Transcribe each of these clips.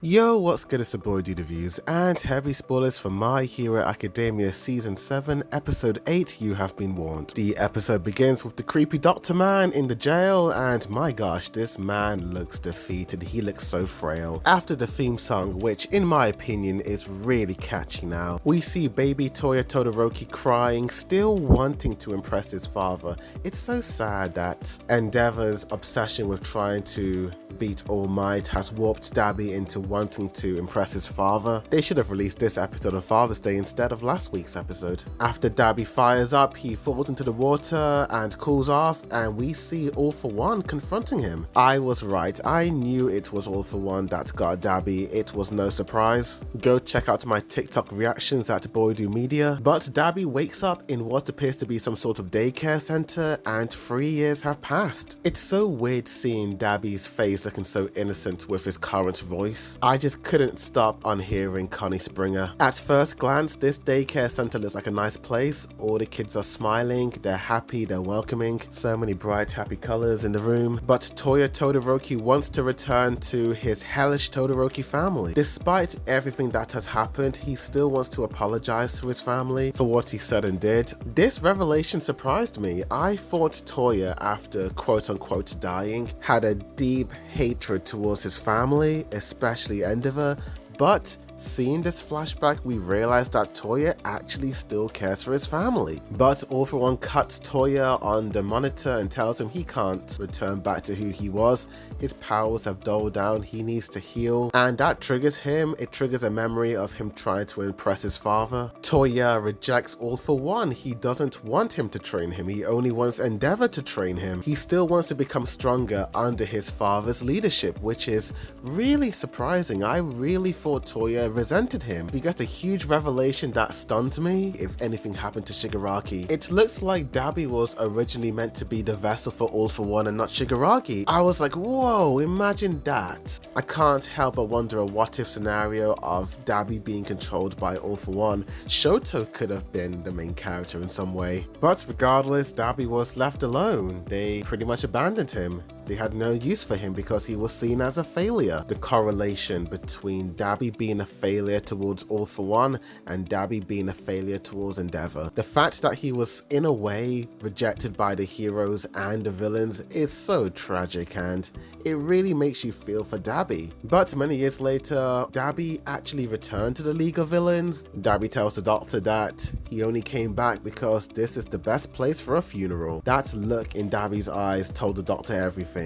Yo, what's good? It's your boy Reviews, and heavy spoilers for My Hero Academia Season 7, Episode 8, You Have Been Warned. The episode begins with the creepy Doctor Man in the jail, and my gosh, this man looks defeated. He looks so frail. After the theme song, which in my opinion is really catchy now, we see baby Toya Todoroki crying, still wanting to impress his father. It's so sad that Endeavor's obsession with trying to beat All Might has warped Dabi into wanting to impress his father. They should have released this episode on Father's Day instead of last week's episode. After Dabi fires up, he falls into the water and cools off, and we see All For One confronting him. I was right, I knew it was All For One that got Dabi. It was no surprise. Go check out my TikTok reactions at Boydo Media. But Dabi wakes up in what appears to be some sort of daycare center, and 3 years have passed. It's so weird seeing Dabi's face looking so innocent with his current voice. I just couldn't stop on hearing Connie Springer. At first glance, this daycare center looks like a nice place. All the kids are smiling, they're happy, they're welcoming. So many bright, happy colors in the room. But Toya Todoroki wants to return to his hellish Todoroki family. Despite everything that has happened, he still wants to apologize to his family for what he said and did. This revelation surprised me. I thought Toya, after quote-unquote dying, had a deep hatred towards his family, especially Endeavor, but seeing this flashback, we realize that Toya actually still cares for his family. But All For One cuts Toya on the monitor and tells him he can't return back to who he was. His powers have dulled down, he needs to heal, and that triggers him. It triggers a memory of him trying to impress his father. Toya rejects All For One. He doesn't want him to train him, he only wants Endeavor to train him. He still wants to become stronger under his father's leadership, which is really surprising. I really thought Toya resented him. We got a huge revelation that stunned me. If anything happened to Shigaraki, it looks like Dabi was originally meant to be the vessel for All For One and not Shigaraki. I was like, whoa, imagine that. I can't help but wonder a what if scenario of Dabi being controlled by All For One. Shoto could have been the main character in some way. But regardless, Dabi was left alone. They pretty much abandoned him. They had no use for him because he was seen as a failure. The correlation between Dabi being a failure towards All For One and Dabi being a failure towards Endeavor. The fact that he was, in a way, rejected by the heroes and the villains is so tragic, and it really makes you feel for Dabi. But many years later, Dabi actually returned to the League of Villains. Dabi tells the doctor that he only came back because this is the best place for a funeral. That look in Dabi's eyes told the doctor everything.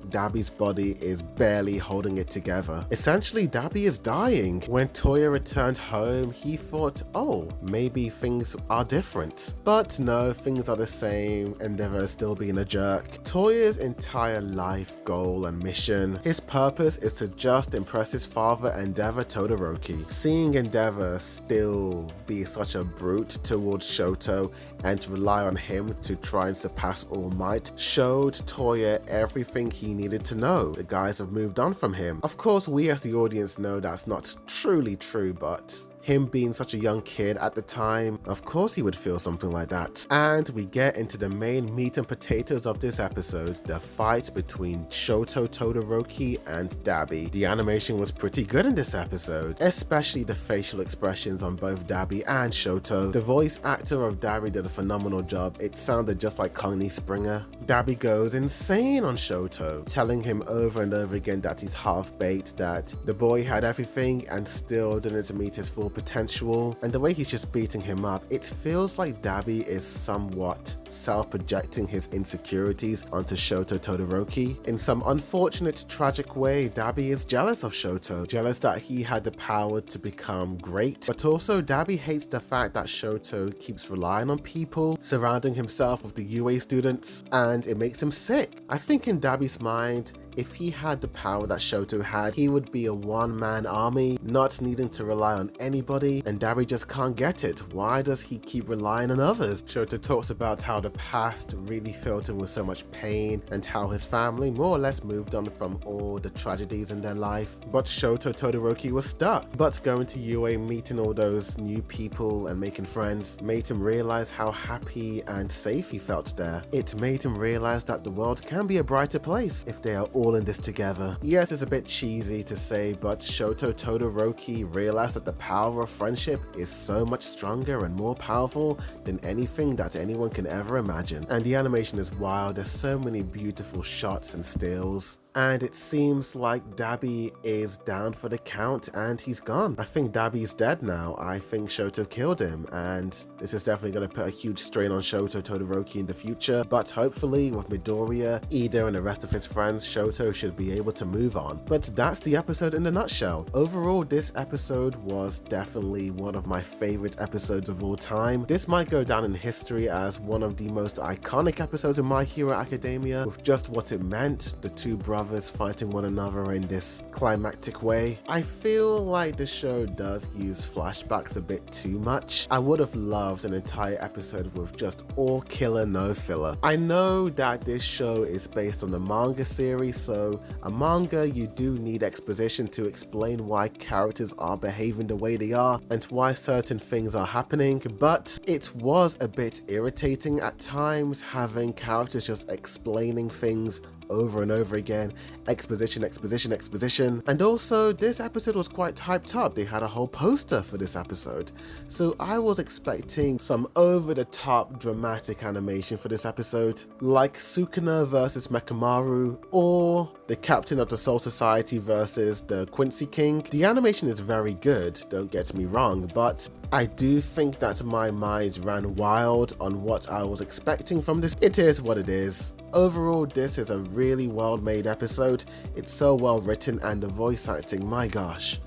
Dabi's body is barely holding it together. Essentially, Dabi is dying. When Toya returned home, he thought, oh, maybe things are different. But no, things are the same. Endeavor is still being a jerk. Toya's entire life goal and mission, his purpose is to just impress his father, Endeavor Todoroki. Seeing Endeavor still be such a brute towards Shoto and to rely on him to try and surpass All Might showed Toya everything he needed to know. The guys have moved on from him. Of course, we as the audience know that's not truly true, but him being such a young kid at the time, of course he would feel something like that. And we get into the main meat and potatoes of this episode, the fight between Shoto Todoroki and Dabi. The animation was pretty good in this episode, especially the facial expressions on both Dabi and Shoto. The voice actor of Dabi did a phenomenal job. It sounded just like Connie Springer. Dabi goes insane on Shoto, telling him over and over again that he's half-baked, that the boy had everything and still didn't meet his full potential, and the way he's just beating him up, it feels like Dabi is somewhat self-projecting his insecurities onto Shoto Todoroki. In some unfortunate, tragic way, Dabi is jealous of Shoto, jealous that he had the power to become great, but also Dabi hates the fact that Shoto keeps relying on people, surrounding himself with the UA students, and it makes him sick. I think in Dabi's mind, if he had the power that Shoto had, he would be a one-man army, not needing to rely on anybody, and Dabi just can't get it. Why does he keep relying on others? Shoto talks about how the past really filled him with so much pain, and how his family more or less moved on from all the tragedies in their life. But Shoto Todoroki was stuck. But going to UA, meeting all those new people and making friends, made him realize how happy and safe he felt there. It made him realize that the world can be a brighter place if they are all all in this together. Yes, it's a bit cheesy to say, but Shoto Todoroki realized that the power of friendship is so much stronger and more powerful than anything that anyone can ever imagine. And the animation is wild, there's so many beautiful shots and stills. And it seems like Dabi is down for the count and he's gone. I think Dabi's dead now. I think Shoto killed him, and this is definitely going to put a huge strain on Shoto Todoroki in the future. But hopefully with Midoriya, Ida and the rest of his friends, Shoto should be able to move on. But that's the episode in a nutshell. Overall, this episode was definitely one of my favorite episodes of all time. This might go down in history as one of the most iconic episodes in My Hero Academia, with just what it meant, the two brothers fighting one another in this climactic way. I feel like the show does use flashbacks a bit too much. I would have loved an entire episode with just all killer, no filler. I know that this show is based on the manga series, so a manga, you do need exposition to explain why characters are behaving the way they are and why certain things are happening, but it was a bit irritating at times having characters just explaining things over and over again, exposition. And also this episode was quite hyped up. They had a whole poster for this episode, so I was expecting some over-the-top dramatic animation for this episode, like Sukuna versus Mekamaru, or the Captain of the Soul Society versus the Quincy King. The animation is very good, don't get me wrong, but I do think that my mind ran wild on what I was expecting from this. It is what it is. Overall, this is a really well made episode. It's so well written, and the voice acting, my gosh,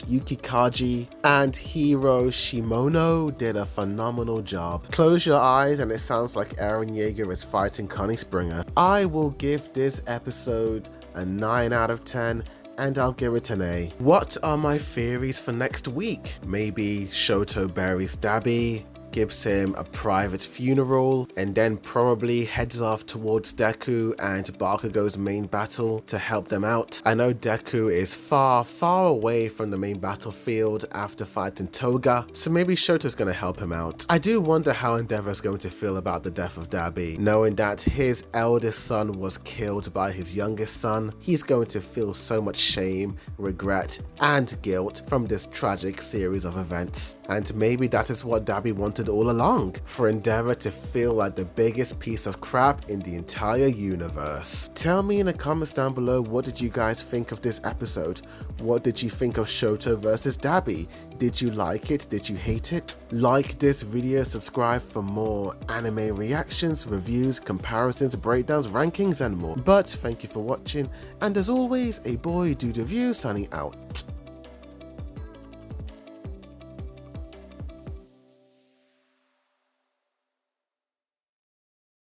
Yuki Kaji and Hiro Shimono did a phenomenal job. Close your eyes and it sounds like Eren Yeager is fighting Connie Springer. I will give this episode a 9 out of 10. And I'll give it an A. What are my theories for next week? Maybe Shoto buries Dabi, gives him a private funeral, and then probably heads off towards Deku and Bakugo's main battle to help them out. I know Deku is far away from the main battlefield after fighting Toga, so maybe Shoto's gonna help him out. I do wonder how Endeavor's going to feel about the death of Dabi, knowing that his eldest son was killed by his youngest son. He's going to feel so much shame, regret, and guilt from this tragic series of events. And maybe that is what Dabi wanted all along, for Endeavor to feel like the biggest piece of crap in the entire universe. Tell me in the comments down below, what did you guys think of this episode? What did you think of Shoto versus Dabi? Did you like it? Did you hate it? Like this video, subscribe for more anime reactions, reviews, comparisons, breakdowns, rankings, and more. But thank you for watching, and as always, a boy dude review signing out.